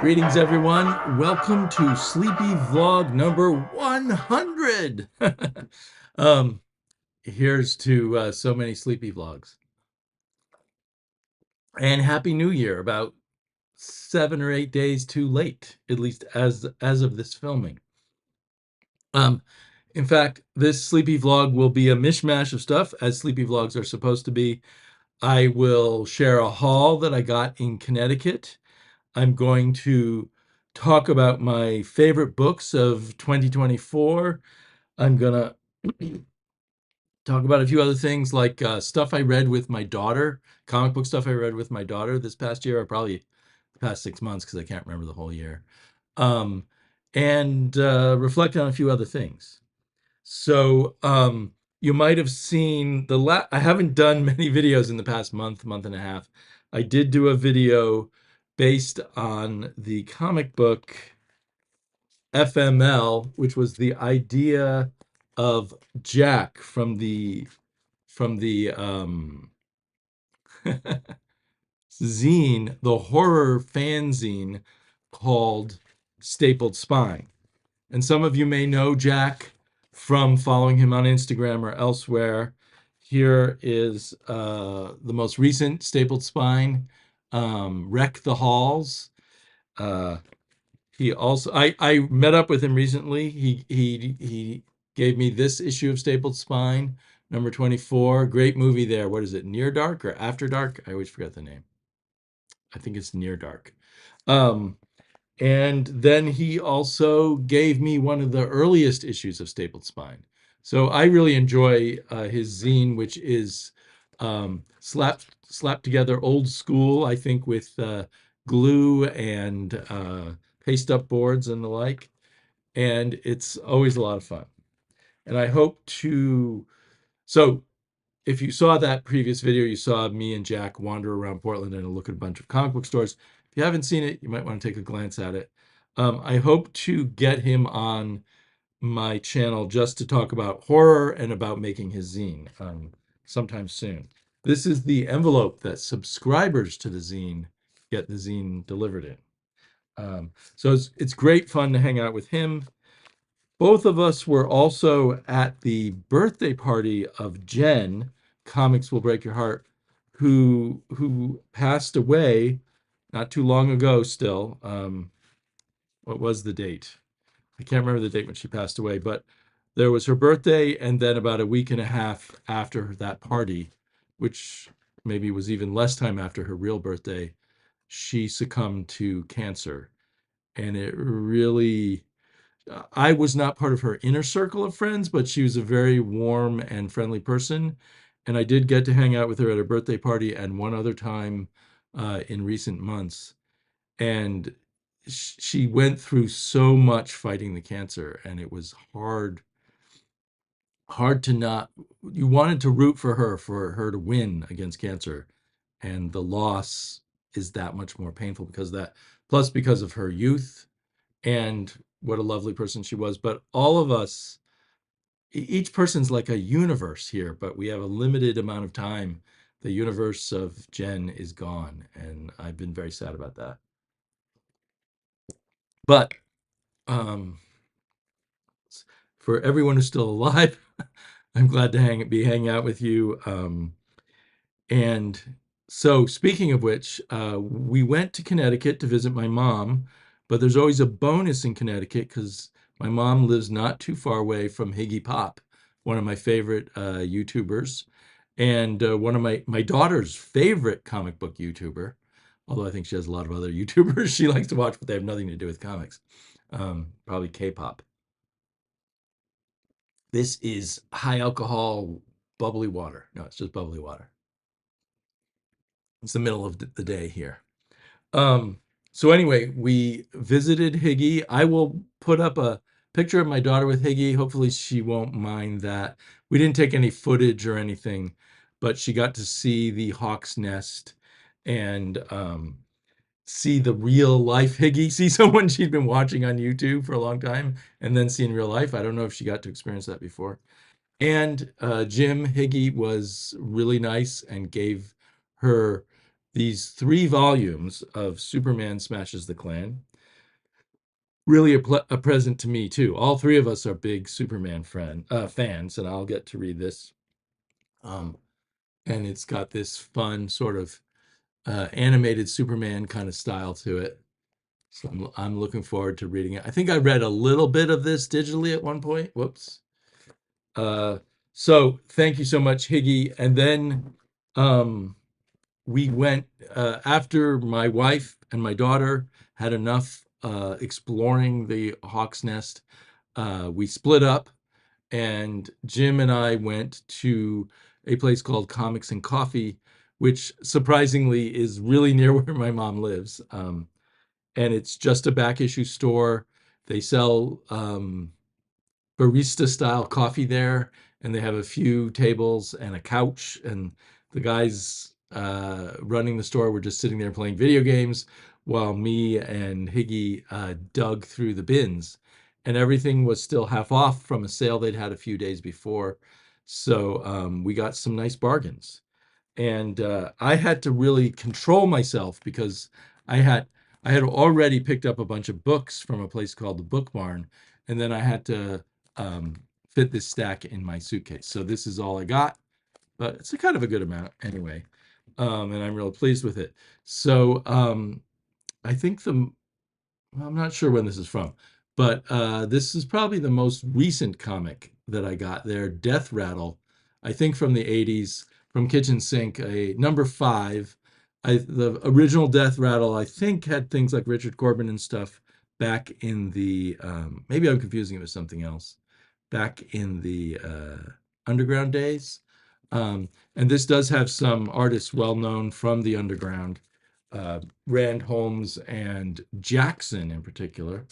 Greetings, everyone. Welcome to Sleepy Vlog number 100. um, Here's to so many Sleepy Vlogs. And Happy New Year, about 7 or 8 days too late, at least as of this filming. Um, in fact, this Sleepy Vlog will be a mishmash of stuff, as Sleepy Vlogs are supposed to be. I will share a haul that I got in Connecticut. I'm going to talk about my favorite books of 2024. I'm going to talk about a few other things like stuff I read with my daughter, comic book stuff I read with my daughter this past year, or probably the past 6 months because I can't remember the whole year, um, and reflect on a few other things. So you might have seen I haven't done many videos in the past month and a half. I did do a video based on the comic book FML, which was the idea of Jack from the zine, the horror fanzine called Stapled Spine. And some of you may know Jack from following him on Instagram or elsewhere. Here is the most recent Stapled Spine, Wreck the Halls. Uh, he also, I met up with him recently. He gave me this issue of Stapled Spine, number 24. Great movie there. What is it, Near Dark or After Dark? I always forget the name. I think it's Near Dark. Um, and then he also gave me one of the earliest issues of Stapled Spine. So I really enjoy his zine, which is slapped together old school, I think, with glue and paste up boards and the like. And it's always a lot of fun. And I hope to. So if you saw that previous video, you saw me and Jack wander around Portland and look at a bunch of comic book stores. If you haven't seen it, you might want to take a glance at it. I hope to get him on my channel just to talk about horror and about making his zine sometime soon. This is the envelope that subscribers to the zine get the zine delivered in. So it's great fun to hang out with him. Both of us were also at the birthday party of Jen, Comics Will Break Your Heart, who passed away not too long ago still. What was the date? I can't remember the date when she passed away, but there was her birthday, and then about a week and a half after that party, which maybe was even less time after her real birthday, she succumbed to cancer. And it really, I was not part of her inner circle of friends, but she was a very warm and friendly person. And I did get to hang out with her at her birthday party and one other time in recent months. And she went through so much fighting the cancer, and it was hard to not. You wanted to root for her to win against cancer, and the loss is that much more painful because of that. Plus, because of her youth and what a lovely person she was. But all of us, each person's like a universe here, but we have a limited amount of time. The universe of Jen is gone, and I've been very sad about that. But um, for everyone who's still alive, I'm glad to be hanging out with you. And so, speaking of which, we went to Connecticut to visit my mom, but there's always a bonus in Connecticut because my mom lives not too far away from Higgypop, one of my favorite YouTubers, and one of my daughter's favorite comic book YouTuber. Although I think she has a lot of other YouTubers she likes to watch, but they have nothing to do with comics. Probably K-pop. This is high alcohol bubbly water. No, it's just bubbly water. It's the middle of the day here. Um, so anyway, we visited Higgy. I will put up a picture of my daughter with Higgy. Hopefully she won't mind that. We didn't take any footage or anything, but she got to see the hawk's nest and see the real life Higgy, see someone she'd been watching on YouTube for a long time and then see in real life. I don't know if she got to experience that before. And Jim Higgy was really nice and gave her these 3 volumes of Superman Smashes the Klan. really a present to me too. All three of us are big Superman fans, and I'll get to read this. Um, and it's got this fun sort of animated Superman kind of style to it. So I'm looking forward to reading it. I think I read a little bit of this digitally at one point. Whoops. Uh, so thank you so much, Higgy. And then um, we went after my wife and my daughter had enough exploring the Hawk's Nest. We split up, and Jim and I went to a place called Comics and Coffee, which surprisingly is really near where my mom lives. And it's just a back issue store. They sell barista style coffee there, and they have a few tables and a couch. And the guys running the store were just sitting there playing video games while me and Higgy dug through the bins. And everything was still half off from a sale they'd had a few days before. So we got some nice bargains. And I had to really control myself because I had I had already picked up a bunch of books from a place called the Book Barn, and then I had to um, fit this stack in my suitcase. So this is all I got, but it's a kind of a good amount anyway, and I'm real pleased with it. So I think I'm not sure when this is from, but this is probably the most recent comic that I got there, Death Rattle, I think from the 80s, from Kitchen Sink, a number 5. The original Death Rattle, I think, had things like Richard Corbin and stuff back in the, maybe I'm confusing it with something else, back in the underground days. And this does have some artists well known from the underground, uh, Rand Holmes and Jackson in particular.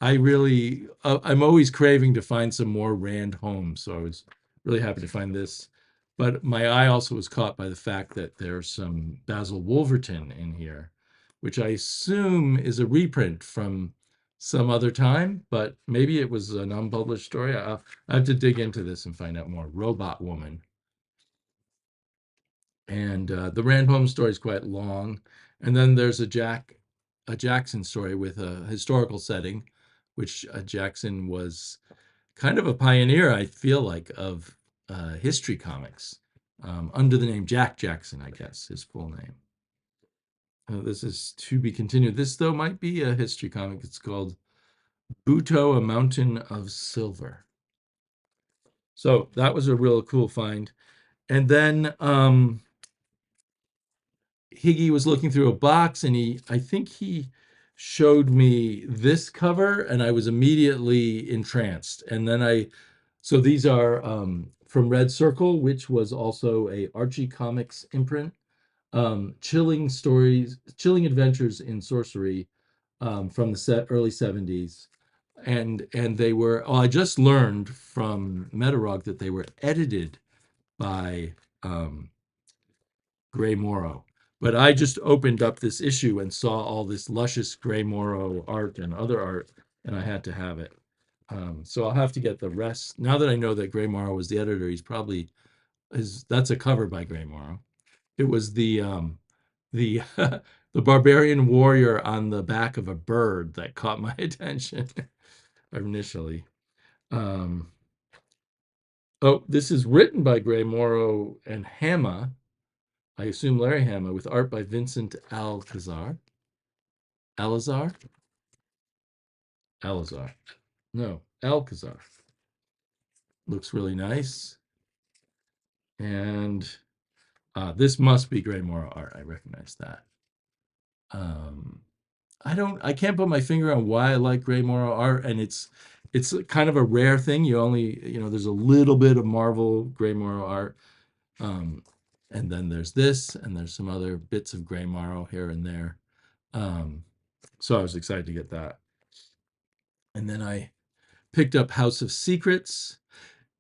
I'm always craving to find some more Rand Holmes, so I was really happy to find this. But my eye also was caught by the fact that there's some Basil Wolverton in here, which I assume is a reprint from some other time, but maybe it was an unpublished story. I have to dig into this and find out more. Robot Woman. And the Rand Holmes story is quite long. And then there's a Jackson story with a historical setting, which Jackson was kind of a pioneer, I feel like, of history comics, under the name Jack Jackson, I guess, his full name. This is to be continued. This, though, might be a history comic. It's called Buto, a Mountain of Silver. So that was a real cool find. And then Higgy was looking through a box, and I think he showed me this cover, and I was immediately entranced. And then so these are from Red Circle, which was also a Archie Comics imprint. Chilling stories, chilling adventures in sorcery, from the early 70s. And they were, oh, I just learned from Metarog that they were edited by um, Gray Morrow. But I just opened up this issue and saw all this luscious Gray Morrow art and other art, and I had to have it. So I'll have to get the rest. Now that I know that Gray Morrow was the editor, he's probably that's a cover by Gray Morrow. It was the the barbarian warrior on the back of a bird that caught my attention initially. Um, oh, this is written by Gray Morrow and Hama. I assume Larry Hama, with art by Vincent Alcazar. Alazar? Alazar. No, Alcazar. Looks really nice. And this must be Gray Morrow art. I recognize that. Um, I can't put my finger on why I like Gray Morrow art, and it's kind of a rare thing. There's a little bit of Marvel Gray Morrow art. Um, and then there's this, and there's some other bits of Gray Morrow here and there. Um, so I was excited to get that. And then I picked up House of Secrets.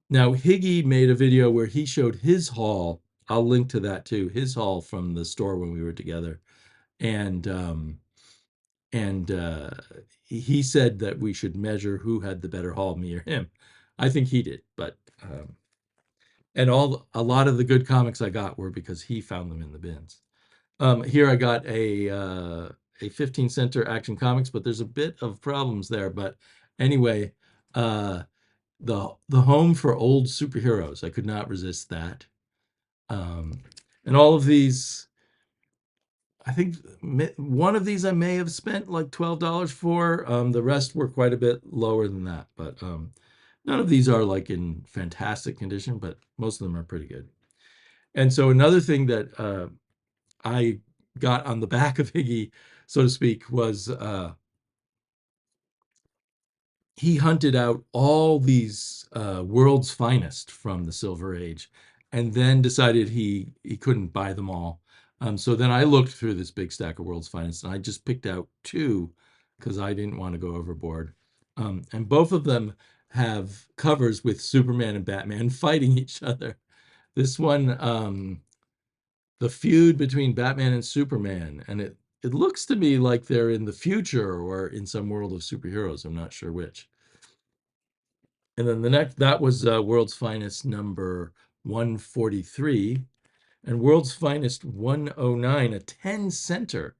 Now, Higgy made a video where he showed his haul. I'll link to that too, his haul from the store when we were together. And he said that we should measure who had the better haul, me or him. I think he did, but and a lot of the good comics I got were because he found them in the bins. Here I got a 15 center Action Comics, but there's a bit of problems there. But anyway, uh, the home for old superheroes. I could not resist that. Um, and all of these, I think one of these I may have spent like $12 for. The rest were quite a bit lower than that, but none of these are like in fantastic condition, but most of them are pretty good. And so another thing that I got on the back of Higgy, so to speak, was he hunted out all these world's finest from the Silver Age, and then decided he couldn't buy them all. So then I looked through this big stack of world's finest, and I just picked out two because I didn't want to go overboard. And both of them have covers with Superman and Batman fighting each other. This one, the feud between Batman and Superman, and it looks to me like they're in the future or in some world of superheroes. I'm not sure which. And then the next, that was World's Finest number 143, and World's Finest 109, a 10 center,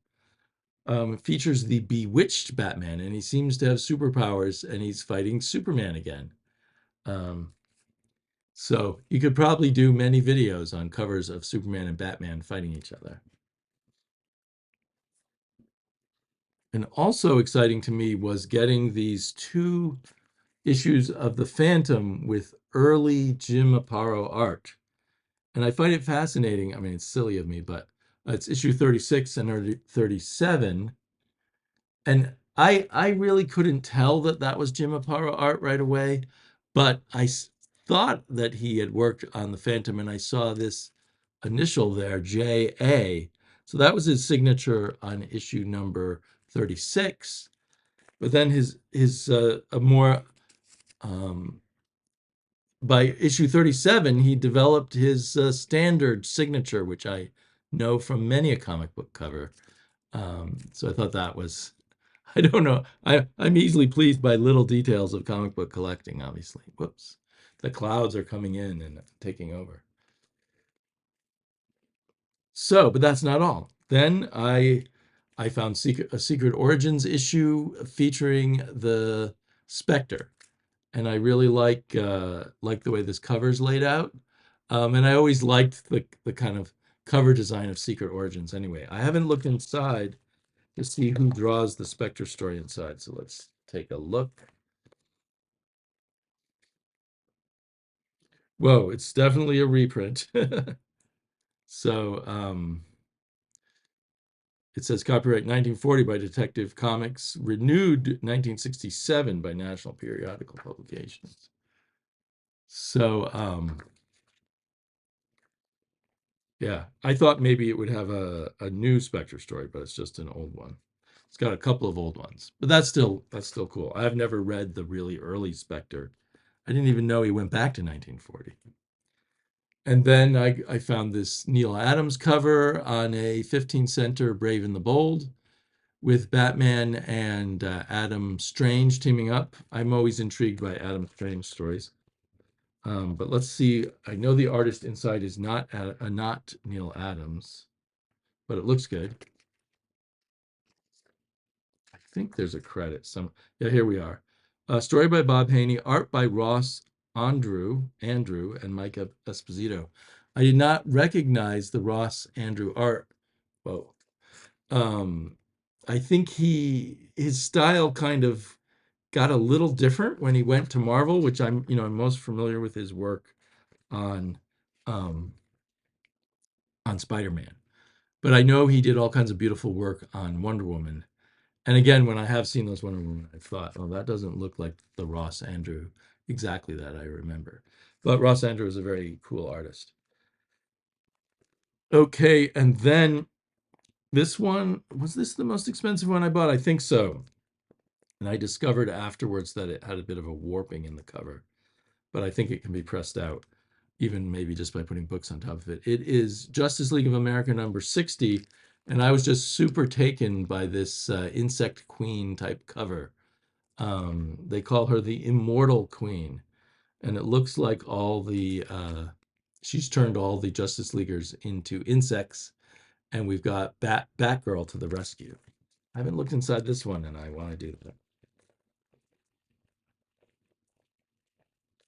features the bewitched Batman, and he seems to have superpowers, and he's fighting Superman again. Um, so you could probably do many videos on covers of Superman and Batman fighting each other. And also exciting to me was getting these two issues of the Phantom with early Jim Aparo art. And I find it fascinating. I mean, it's silly of me, but it's issue 36 and 37. And I really couldn't tell that that was Jim Aparo art right away, but I thought that he had worked on the Phantom, and I saw this initial there, JA. So that was his signature on issue number 36. But then his a more by issue 37, he developed his standard signature, which I know from many a comic book cover. So I thought that was, I don't know, I'm easily pleased by little details of comic book collecting, obviously. Whoops. The clouds are coming in and taking over. So, but that's not all. Then I found a Secret Origins issue featuring the Spectre, and I really like the way this cover's laid out. And I always liked the kind of cover design of Secret Origins. Anyway, I haven't looked inside to see who draws the Spectre story inside, so let's take a look. Whoa, it's definitely a reprint. So it says copyright 1940 by Detective Comics, renewed 1967 by National Periodical Publications. So yeah, I thought maybe it would have a new Spectre story, but it's just an old one. It's got a couple of old ones, but that's still cool. I've never read the really early Spectre. I didn't even know he went back to 1940. And then I found this Neil Adams cover on a 15 center Brave and the Bold with Batman and Adam Strange teaming up. I'm always intrigued by Adam Strange stories. But let's see. I know the artist inside is not Neil Adams, but it looks good. I think there's a credit. Yeah, here we are. Story by Bob Haney, art by Ross Andrew, and Mike Esposito. I did not recognize the Ross Andrew art. Whoa. I think his style kind of got a little different when he went to Marvel, which I'm most familiar with his work on um, Spider-Man. But I know he did all kinds of beautiful work on Wonder Woman. And again, when I have seen those Wonder Woman, I thought, oh, that doesn't look like the Ross Andrew exactly that I remember. But Ross Andrew is a very cool artist. Okay, and then this one, was this the most expensive one I bought? I think so. And I discovered afterwards that it had a bit of a warping in the cover, but I think it can be pressed out, even maybe just by putting books on top of it. It is Justice League of America number 60, and I was just super taken by this insect queen type cover. They call her the Immortal Queen, and it looks like she's turned all the Justice Leaguers into insects, and we've got Batgirl to the rescue. I haven't looked inside this one, and I want to do that.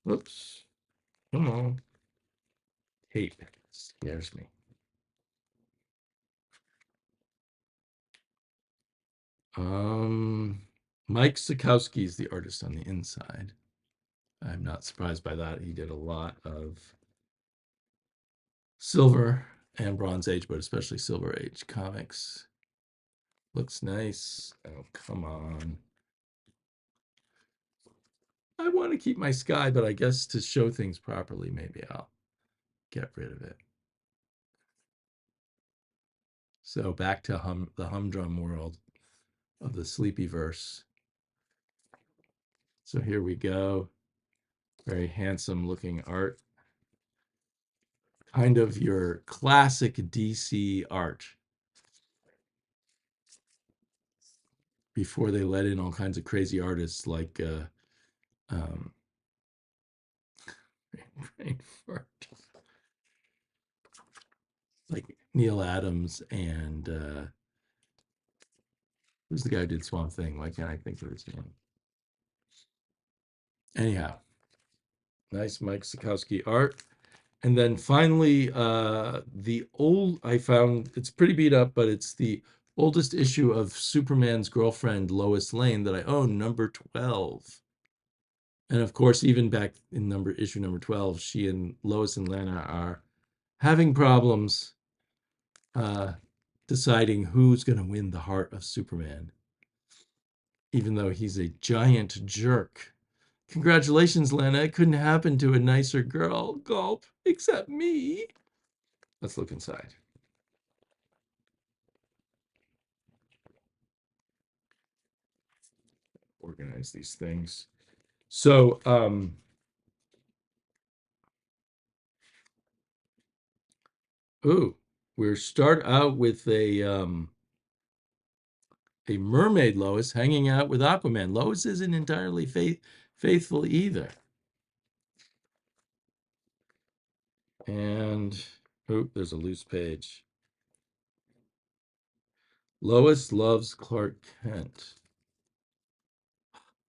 Whoops. Come on. Tape scares me. Um, Mike Sikowski is the artist on the inside. I'm not surprised by that. He did a lot of Silver and Bronze Age, but especially Silver Age comics. Looks nice. Oh, come on. I want to keep my sky, but I guess to show things properly, maybe I'll get rid of it. So back to the humdrum world of the sleepy verse. So here we go. Very handsome looking art. Kind of your classic DC art before they let in all kinds of crazy artists like um, like Neil Adams and who's the guy who did Swamp Thing? Why can't I think of his name? Anyhow, nice Mike Sikowski art. And then finally, the old, I found it's pretty beat up, but it's the oldest issue of Superman's girlfriend, Lois Lane, that I own, number 12. And of course, even back in issue number 12, she and Lois and Lana are having problems uh, deciding who's going to win the heart of Superman, even though he's a giant jerk. Congratulations, Lana. It couldn't happen to a nicer girl. Gulp. Except me. Let's look inside. Organize these things. So, we start out with a mermaid Lois hanging out with Aquaman. Lois isn't entirely faithful either. And there's a loose page. Lois loves Clark Kent.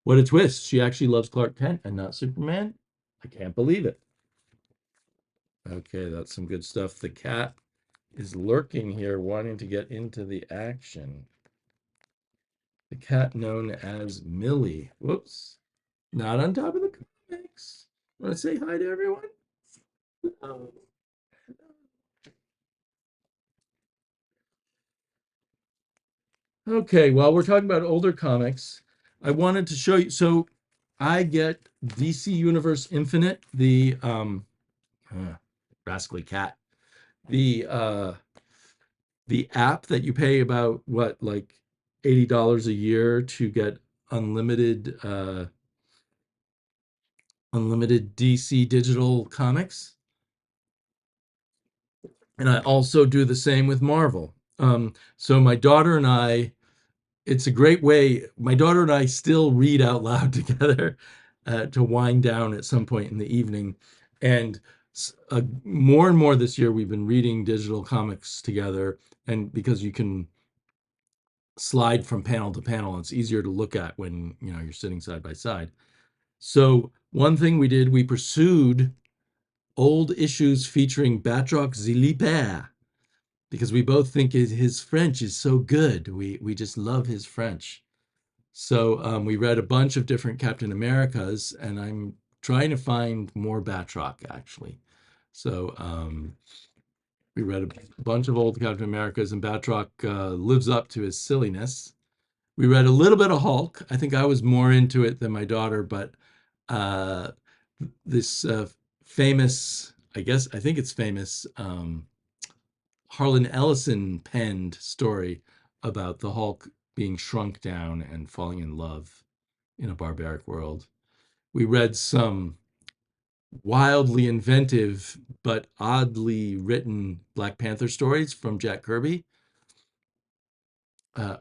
What a twist. She actually loves Clark Kent and not Superman. I can't believe it. Okay, that's some good stuff. The cat is lurking here, wanting to get into the action. The cat known as Millie. Whoops. Not on top of the comics. Want to say hi to everyone? Oh. Okay, well, we're talking about older comics. I wanted to show you. So I get DC Universe Infinite, the rascally cat, the app that you pay about what, like $80 a year to get unlimited unlimited DC digital comics. And I also do the same with Marvel. So my daughter and I, it's a great way. My daughter and I still read out loud together to wind down at some point in the evening. And more and more this year, we've been reading digital comics together. And because you can slide from panel to panel, it's easier to look at when you're sitting side by side. So one thing we did, we pursued old issues featuring Batroc Zilipere because we both think his French is so good. We just love his French. So we read a bunch of different Captain Americas, and I'm trying to find more Batroc actually. So we read a bunch of old Captain Americas, and Batroc lives up to his silliness. We read a little bit of Hulk. I think I was more into it than my daughter, but uh, this famous, I think it's famous, Harlan Ellison penned story about the Hulk being shrunk down and falling in love in a barbaric world. We read some wildly inventive but oddly written Black Panther stories from Jack Kirby.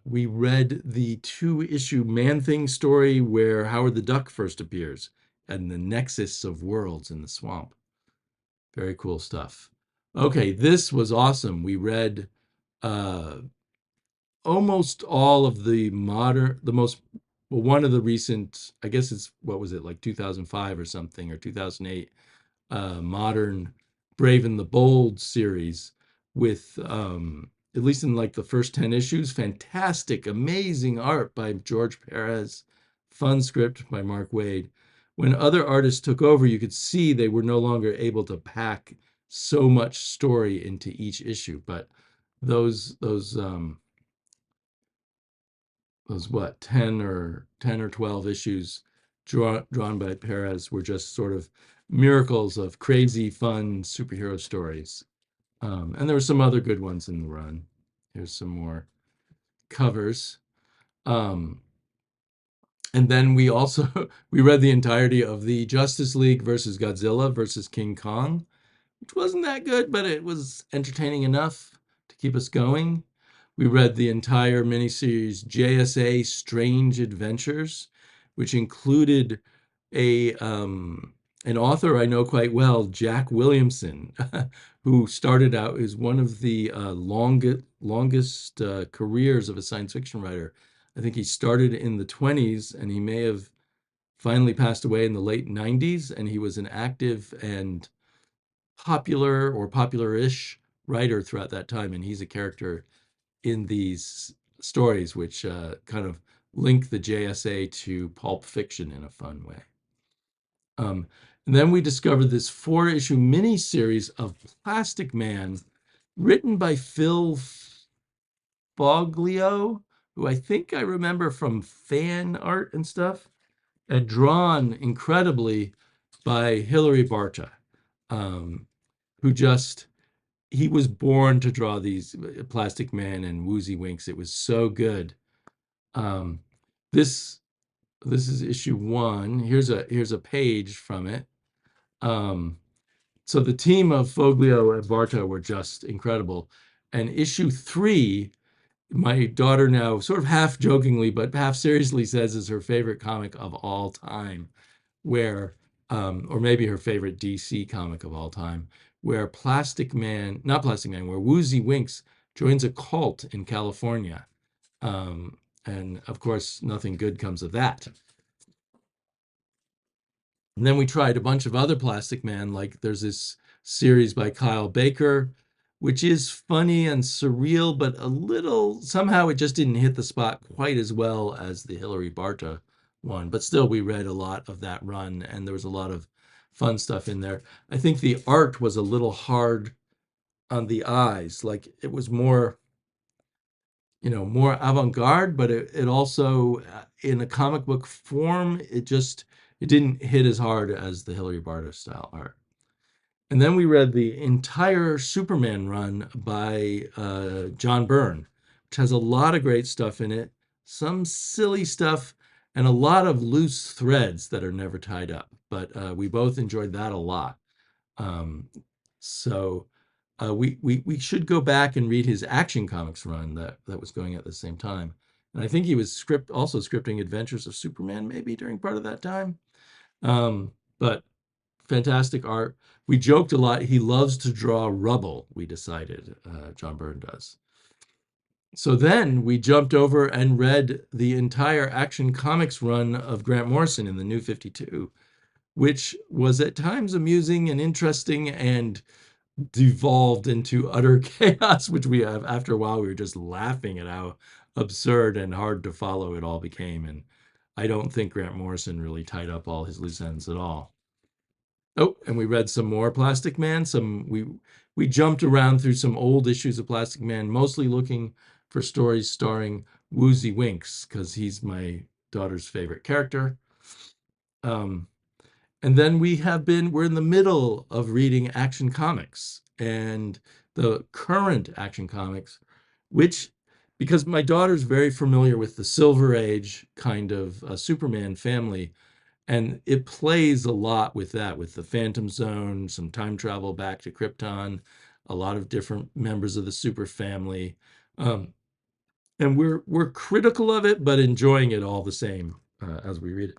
We read the 2-issue Man-Thing story where Howard the Duck first appears and the nexus of worlds in the swamp. Very cool stuff. Okay, this was awesome. We read almost all of the modern, the most, well, one of the recent, I guess it's, what was it, like 2005 or something, or 2008, modern Brave and the Bold series with, at least in like the first 10 issues, fantastic, amazing art by George Perez, fun script by Mark Waid. When other artists took over, you could see they were no longer able to pack so much story into each issue. But those what, 10 or 12 issues drawn by Perez were just sort of miracles of crazy fun superhero stories. And there were some other good ones in the run. Here's some more covers. Um, and then we also we read the entirety of the Justice League versus Godzilla versus King Kong, which wasn't that good, but it was entertaining enough to keep us going. We read the entire miniseries JSA Strange Adventures, which included a an author I know quite well, Jack Williamson, who started out as one of the longest careers of a science fiction writer. I think he started in the 20s, and he may have finally passed away in the late 90s, and he was an active and popular or popular-ish writer throughout that time, and he's a character in these stories which kind of link the JSA to Pulp Fiction in a fun way. Um, and then we discovered this 4-issue mini-series of Plastic Man, written by Phil Foglio, who I think I remember from fan art and stuff, and drawn incredibly by Hilary Barta, um, who just, he was born to draw these Plastic Man and Woozy Winks. It was so good. Um, this this is issue 1. Here's a page from it. Um, so the team of Foglio and Barta were just incredible. And issue 3, my daughter now sort of half jokingly but half seriously says is her favorite comic of all time, where, or maybe her favorite DC comic of all time, where not Plastic Man, where Woozy Winks joins a cult in California. Um, and of course, nothing good comes of that. And then we tried a bunch of other Plastic Man, like there's this series by Kyle Baker, which is funny and surreal, but a little, somehow it just didn't hit the spot quite as well as the Hilary Barta one. But still, we read a lot of that run, and there was a lot of fun stuff in there. I think the art was a little hard on the eyes, like it was more, more avant-garde, but it also, in a comic book form, it didn't hit as hard as the Hilary Barta style art. And then we read the entire Superman run by John Byrne, which has a lot of great stuff in it, some silly stuff, and a lot of loose threads that are never tied up. But we both enjoyed that a lot. Um, so we should go back and read his Action Comics run that was going at the same time. And I think he was also scripting Adventures of Superman maybe during part of that time. But fantastic art. We joked a lot. He loves to draw rubble, we decided, John Byrne does. So then we jumped over and read the entire Action Comics run of Grant Morrison in the New 52, which was at times amusing and interesting and devolved into utter chaos, which we have, after a while, we were just laughing at how absurd and hard to follow it all became. And I don't think Grant Morrison really tied up all his loose ends at all. Oh, and we read some more Plastic Man. We jumped around through some old issues of Plastic Man, mostly looking for stories starring Woozy Winks, because he's my daughter's favorite character. Um, and then we're in the middle of reading Action Comics, and the current Action Comics, which, because my daughter's very familiar with the Silver Age kind of Superman family, and it plays a lot with that, with the Phantom Zone, some time travel back to Krypton, a lot of different members of the super family. And we're critical of it, but enjoying it all the same as we read it.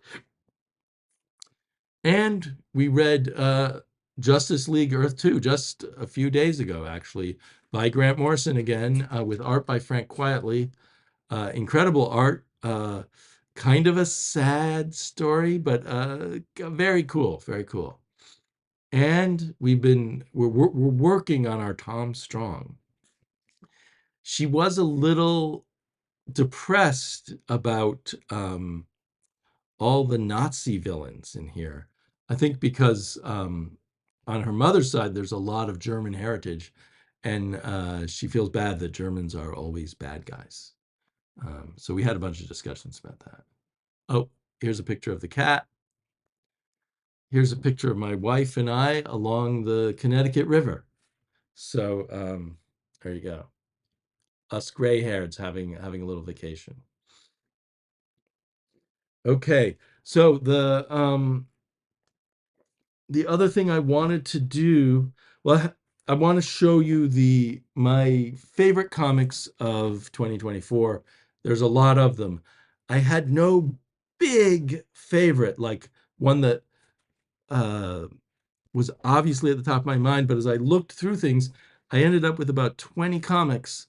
And we read Justice League Earth 2 just a few days ago, actually, by Grant Morrison again, with art by Frank Quietly. Incredible art, kind of a sad story, but very cool, very cool. And we're working on our Tom Strong. She was a little depressed about all the Nazi villains in here. I think because on her mother's side, there's a lot of German heritage, and she feels bad that Germans are always bad guys. So we had a bunch of discussions about that. Oh, here's a picture of the cat. Here's a picture of my wife and I along the Connecticut River. So there you go. Us gray hairs having a little vacation. Okay, so the other thing I wanted to do, well, I want to show you the my favorite comics of 2024. There's a lot of them. I had no big favorite, like one that uh, was obviously at the top of my mind, but as I looked through things, I ended up with about 20 comics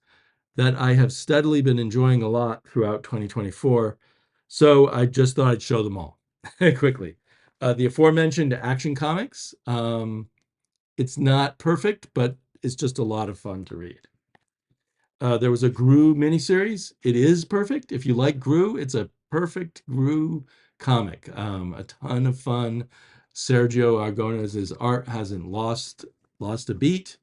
that I have steadily been enjoying a lot throughout 2024. So I just thought I'd show them all quickly. The aforementioned Action Comics. It's not perfect, but it's just a lot of fun to read. There was a Gru miniseries. It is perfect. If you like Gru, it's a perfect Gru comic. A ton of fun. Sergio Aragonés's art hasn't lost a beat,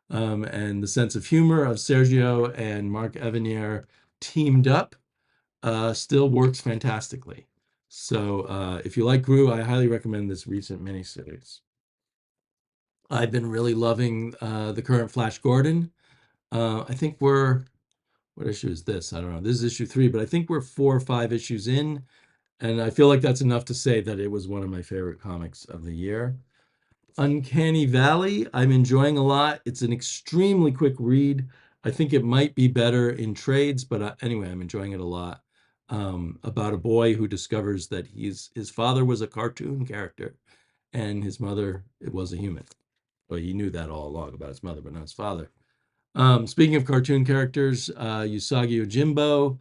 and the sense of humor of Sergio and Mark Evanier teamed up still works fantastically. So if you like Gru, I highly recommend this recent miniseries. I've been really loving the current Flash Gordon. I think what issue is this? I don't know. This is issue 3, but I think we're 4 or 5 issues in, and I feel like that's enough to say that it was one of my favorite comics of the year. Uncanny Valley, I'm enjoying a lot. It's an extremely quick read. I think it might be better in trades, but anyway, I'm enjoying it a lot. About a boy who discovers that his father was a cartoon character and his mother it was a human. Well, he knew that all along about his mother, but not his father. Speaking of cartoon characters, Usagi Yojimbo,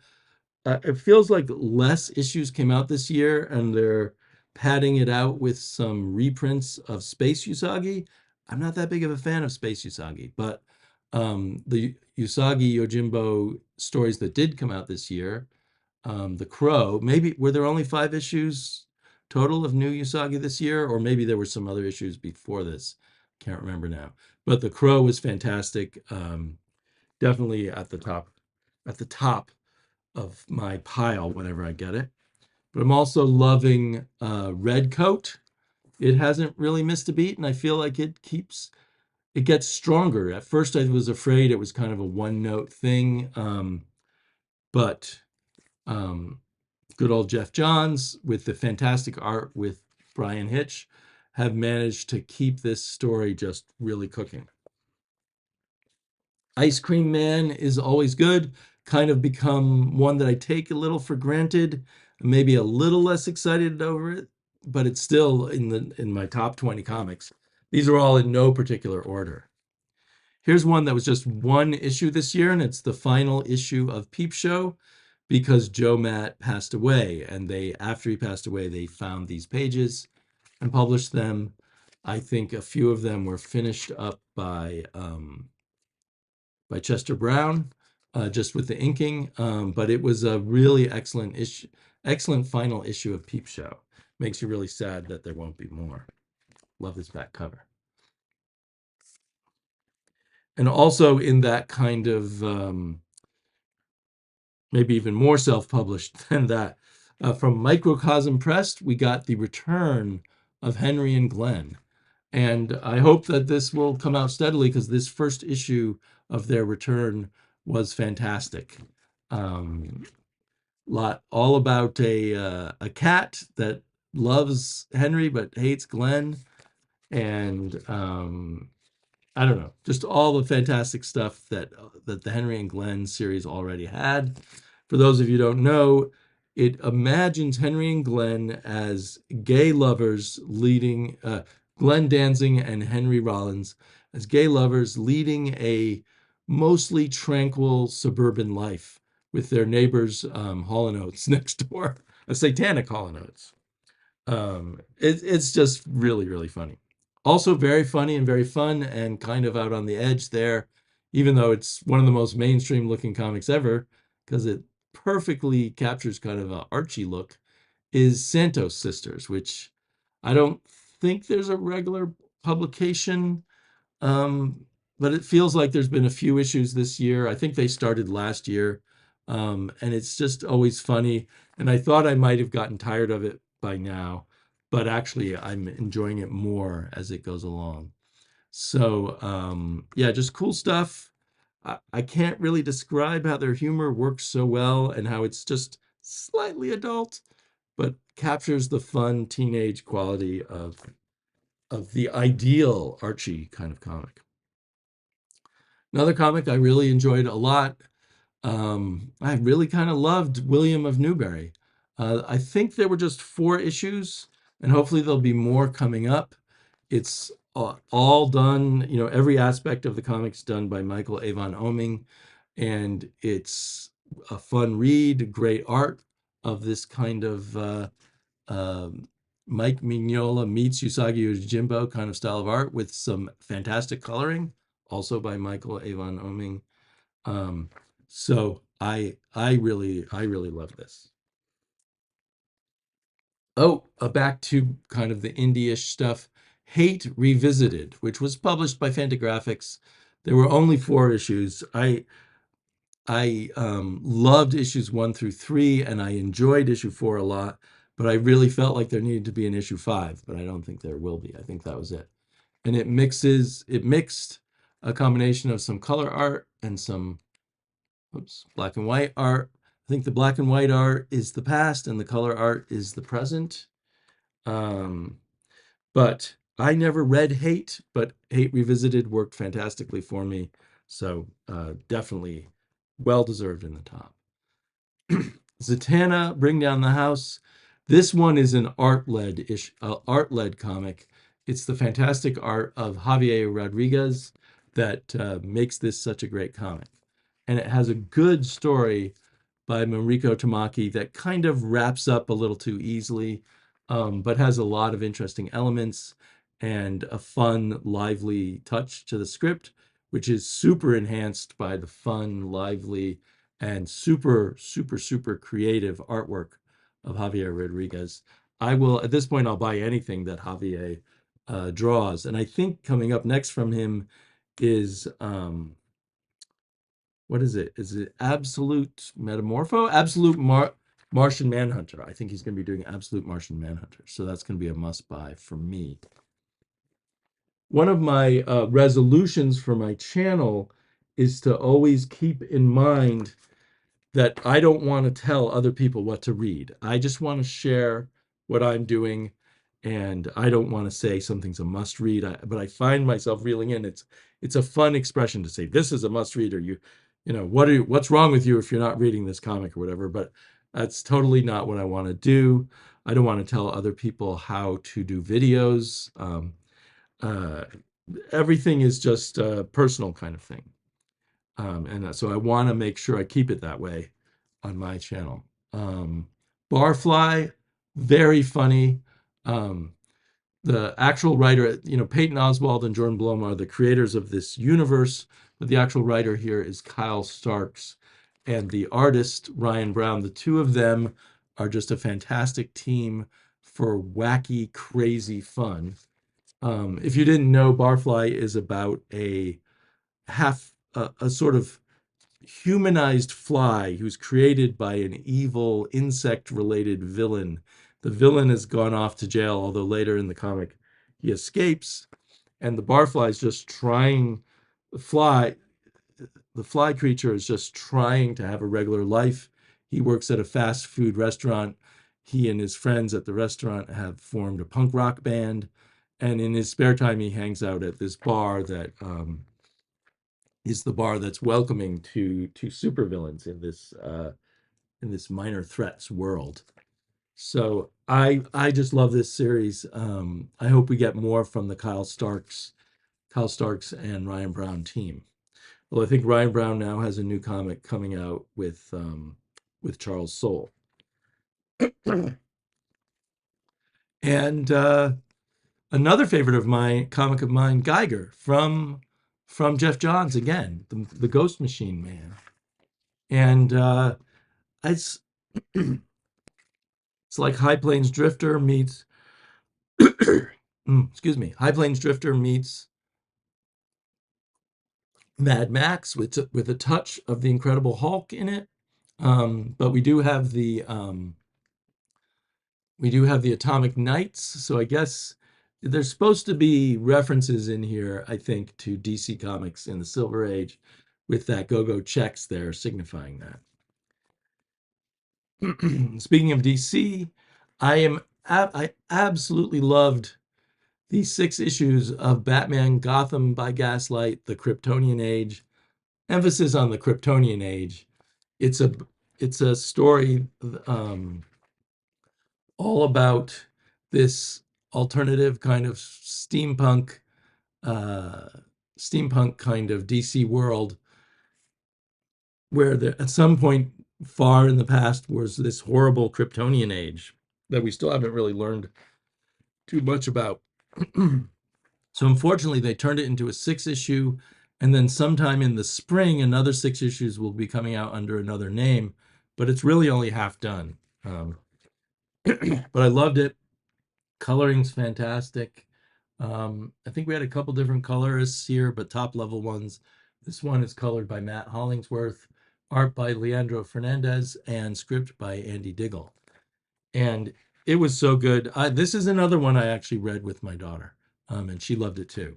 it feels like less issues came out this year, and they're padding it out with some reprints of Space Usagi. I'm not that big of a fan of Space Usagi, but the Usagi Yojimbo stories that did come out this year, The Crow, maybe were there only 5 issues total of new Usagi this year, or maybe there were some other issues before this. Can't remember now. But The Crow was fantastic. Definitely at the top of my pile whenever I get it. But I'm also loving Red Coat. It hasn't really missed a beat, and I feel like it gets stronger. At first, I was afraid it was kind of a one note thing, but um, good old Jeff Johns with the fantastic art with Brian Hitch have managed to keep this story just really cooking. Ice Cream Man is always good, kind of become one that I take a little for granted, maybe a little less excited over it, but it's still in my top 20 comics. These are all in no particular order. Here's one that was just one issue this year, and it's the final issue of Peep Show because Joe Matt passed away, and after he passed away, they found these pages and published them. I think a few of them were finished up by Chester Brown, just with the inking. But it was a really excellent issue, excellent final issue of Peep Show. Makes you really sad that there won't be more. Love this back cover. And also in that kind of maybe even more self-published than that, from Microcosm Press, we got the return of Henry and Glenn. And I hope that this will come out steadily because this first issue of their return was fantastic. All about a cat that loves Henry but hates Glenn, and I don't know, just all the fantastic stuff that the Henry and Glenn series already had. For those of you who don't know, it imagines Henry and Glenn as gay lovers leading Glenn Danzig and Henry Rollins as gay lovers leading a mostly tranquil suburban life with their neighbors, Hall and Oates next door, a satanic Hall and Oates. It's just really, really funny. Also very funny and very fun and kind of out on the edge there, even though it's one of the most mainstream looking comics ever, because it perfectly captures kind of a Archie look, is Santos Sisters, which I don't think there's a regular publication, um, but it feels like there's been a few issues this year. I think they started last year, and it's just always funny. And I thought I might have gotten tired of it by now, but actually I'm enjoying it more as it goes along. So yeah, just cool stuff. I can't really describe how their humor works so well and how it's just slightly adult, but captures the fun teenage quality of the ideal Archie kind of comic. Another comic I really enjoyed a lot. I really kind of loved William of Newbury. I think there were just 4 issues, and hopefully there'll be more coming up. It's all done, every aspect of the comic's done by Michael Avon Oeming, and it's a fun read, great art of this kind of um, Mike Mignola meets Usagi Yojimbo kind of style of art with some fantastic coloring, also by Michael Avon Oeming. Um, so I really love this. Oh, back to kind of the indie-ish stuff. Hate Revisited, which was published by Fantagraphics. There were only 4 issues. I loved issues 1 through 3, and I enjoyed issue 4 a lot. But I really felt like there needed to be an issue 5, but I don't think there will be. I think that was it. And it mixed a combination of some color art and some black and white art. I think the black and white art is the past, and the color art is the present. Um, but I never read Hate, but Hate Revisited worked fantastically for me. So definitely well deserved in the top. Zatanna, Bring Down the House. This one is an art-led comic. It's the fantastic art of Javier Rodriguez that makes this such a great comic. And it has a good story by Mariko Tamaki that kind of wraps up a little too easily, but has a lot of interesting elements and a fun, lively touch to the script, which is super enhanced by the fun, lively, and super, super, super creative artwork of Javier Rodriguez. I will, at this point, I'll buy anything that Javier draws. And I think coming up next from him is what is it? Is it Absolute Metamorpho? Martian Manhunter. I think he's going to be doing Absolute Martian Manhunter. So that's going to be a must buy for me. One of my resolutions for my channel is to always keep in mind that I don't want to tell other people what to read. I just want to share what I'm doing, and I don't want to say something's a must read. But I find myself reeling in. It's a fun expression to say this is a must read, or what's wrong with you if you're not reading this comic or whatever. But that's totally not what I want to do. I don't want to tell other people how to do videos. Uh, Everything is just a personal kind of thing. And so I want to make sure I keep it that way on my channel. Barfly, very funny. Um, the actual writer, Peyton Oswald and Jordan Blum are the creators of this universe, but the actual writer here is Kyle Starks and the artist, Ryan Brown. The two of them are just a fantastic team for wacky, crazy fun. If you didn't know, Barfly is about a sort of humanized fly who's created by an evil insect-related villain. The villain has gone off to jail, although later in the comic he escapes, and the barfly is just trying. The fly, the fly creature is just trying to have a regular life. He works at a fast food restaurant. He and his friends at the restaurant have formed a punk rock band, and in his spare time he hangs out at this bar that is the bar that's welcoming to supervillains in this minor threats world. So I just love this series. I hope we get more from the Kyle Starks and Ryan Brown team. Well, I think Ryan Brown now has a new comic coming out with Charles Soule. And another favorite of mine, comic of mine, Geiger from Jeff Johns again, the Ghost Machine Man. And it's it's like High Plains Drifter meets excuse me, High Plains Drifter meets Mad Max with a touch of the Incredible Hulk in it. But we do have the Atomic Knights, so I guess there's supposed to be references in here, I think, to DC Comics in the Silver Age, with that go-go checks there signifying that. Speaking of DC, I absolutely loved these 6 issues of Batman Gotham by Gaslight, the Kryptonian Age. Emphasis on the Kryptonian Age. It's a it's a story all about this alternative kind of uh, steampunk kind of DC world where at some point far in the past was this horrible Kryptonian age that we still haven't really learned too much about. So unfortunately, they turned it into a 6 issue, and then sometime in the spring, another 6 issues will be coming out under another name, but it's really only half done. But I loved it. Coloring's fantastic. I think we had a couple different colorists here, but top level ones. This one is colored by Matt Hollingsworth, art by Leandro Fernandez, and script by Andy Diggle. And it was so good. This is another one I actually read with my daughter, and she loved it too.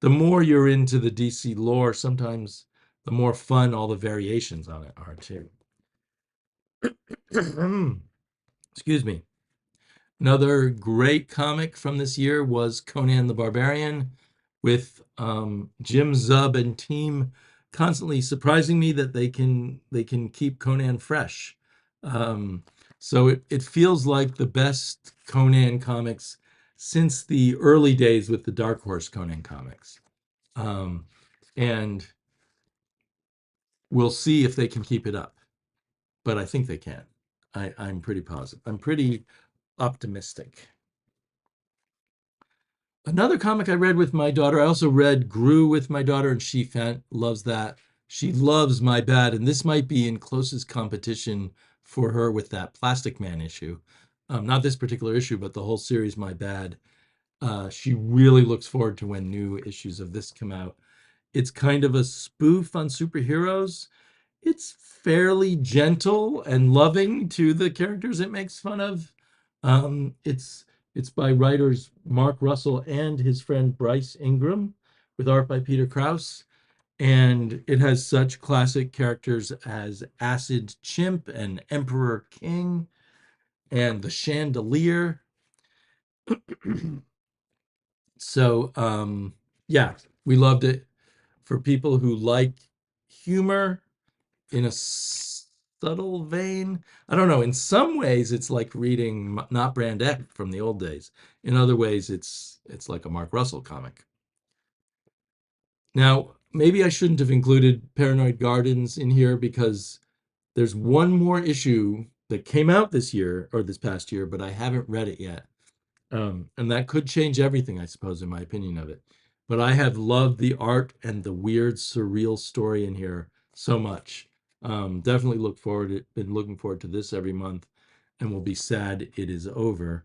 The more you're into the DC lore, sometimes the more fun all the variations on it are too. Excuse me. Another great comic from this year was Conan the Barbarian, with Jim Zub and team constantly surprising me that they can keep Conan fresh. Um, so it feels like the best Conan comics since the early days with the Dark Horse Conan comics. Um, and we'll see if they can keep it up, but I think they can. I'm pretty positive. I'm pretty optimistic. Another comic I read with my daughter, I also read Gru with my daughter, and she loves that. She loves My Bad, and this might be in closest competition for her with that Plastic Man issue. Not this particular issue, but the whole series, My Bad. She really looks forward to when new issues of this come out. It's kind of a spoof on superheroes. It's fairly gentle and loving to the characters it makes fun of. It's by writers Mark Russell and his friend Bryce Ingram, with art by Peter Krause. And it has such classic characters as Acid Chimp and Emperor King and the Chandelier. So yeah, we loved it. For people who like humor in a subtle vein. I don't know. In some ways, it's like reading Not Brand X from the old days. In other ways, it's like a Mark Russell comic. Now, maybe I shouldn't have included Paranoid Gardens in here because there's one more issue that came out this year or this past year, but I haven't read it yet. And that could change everything, I suppose, in my opinion of it. But I have loved the art and the weird, surreal story in here so much. Definitely been looking forward to this every month, and will be sad it is over.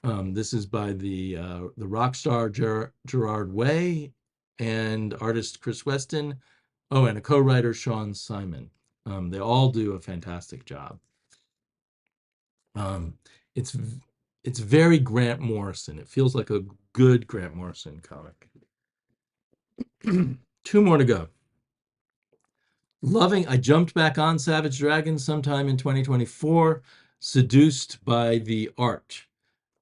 This is by the rock star Gerard Way and artist Chris Weston. Oh, and a co-writer Sean Simon. They all do a fantastic job. Um, it's it's very Grant Morrison. It feels like a good Grant Morrison comic. 2 more to go. I jumped back on Savage Dragon sometime in 2024, seduced by the art.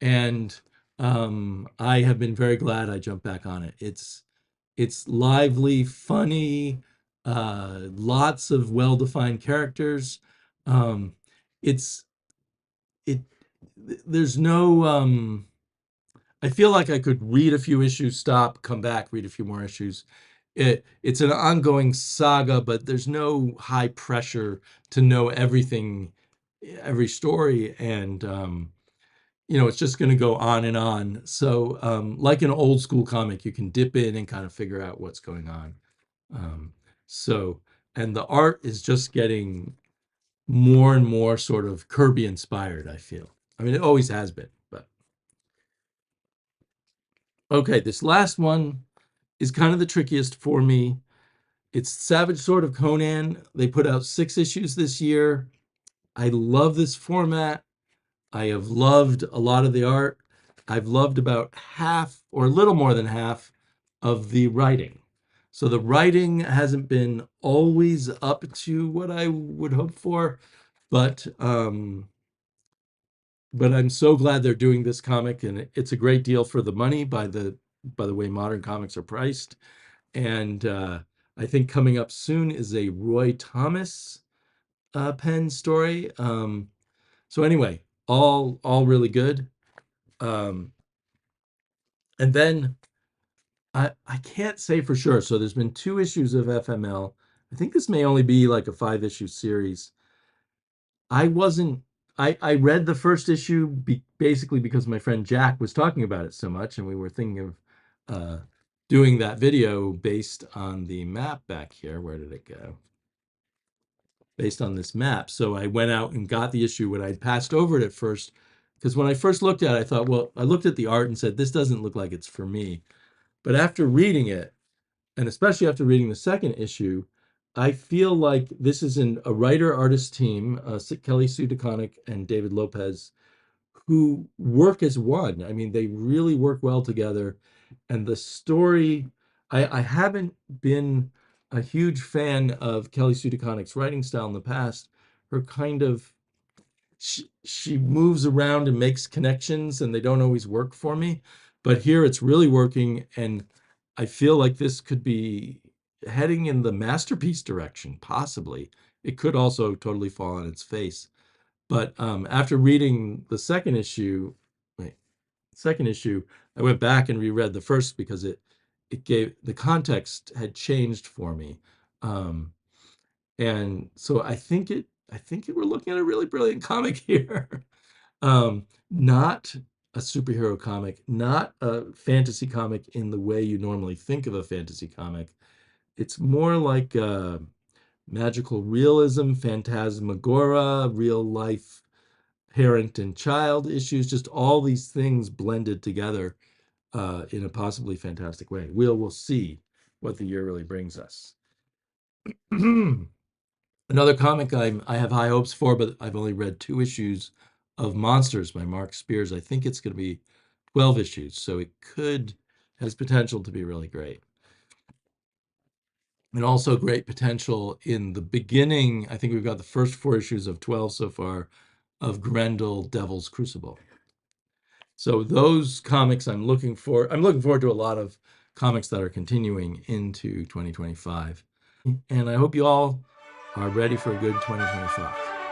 And I have been very glad I jumped back on it. It's lively, funny, lots of well-defined characters. Um, it's it there's no I feel like I could read a few issues, stop, come back, read a few more issues. it's an ongoing saga, but there's no high pressure to know everything, every story, and it's just going to go on and on. So, like an old school comic, you can dip in and kind of figure out what's going on. Um, so, and the art is just getting more and more sort of Kirby inspired, I feel. I mean, it always has been, but okay, this last one is kind of the trickiest for me. It's Savage Sword of Conan. They put out 6 issues this year. I love this format. I have loved a lot of the art. I've loved about half or a little more than half of the writing. So the writing hasn't been always up to what I would hope for, but I'm so glad they're doing this comic, and it's a great deal for the money by the way modern comics are priced. And I think coming up soon is a Roy Thomas pen story. So anyway, all really good. Um, and then I can't say for sure. So there's been 2 issues of FML. I think this may only be like a 5 issue series. I wasn't. I read the first issue basically because my friend Jack was talking about it so much, and we were thinking of uh, doing that video based on the map back here. Where did it go? Based on this map. So I went out and got the issue when I'd passed over it at first. Because when I first looked at it, I thought, well, I looked at the art and said, this doesn't look like it's for me. But after reading it, and especially after reading the second issue, I feel like this is a writer-artist team, Kelly Sue DeConnick and David Lopez, who work as one. I mean, they really work well together. And the story, I haven't been a huge fan of Kelly Sue DeConnick's writing style in the past. Her kind of she moves around and makes connections, and they don't always work for me. But here it's really working, and I feel like this could be heading in the masterpiece direction, possibly. It could also totally fall on its face. But after reading the wait, second issue, I went back and reread the first because it gave the context had changed for me. Um, and so I think we're looking at a really brilliant comic here. Not a superhero comic, not a fantasy comic in the way you normally think of a fantasy comic. It's more like magical realism, phantasmagoria, real life parent and child issues, just all these things blended together in a possibly fantastic way. We'll see what the year really brings us. Another comic I have high hopes for, but I've only read 2 issues of Monsters by Mark Spears. I think it's going to be 12 issues, so it could has potential to be really great. And also great potential in the beginning. I think we've got the first 4 issues of 12 so far of Grendel Devil's Crucible. So those comics I'm looking for. I'm looking forward to a lot of comics that are continuing into 2025. And I hope you all are ready for a good 2025.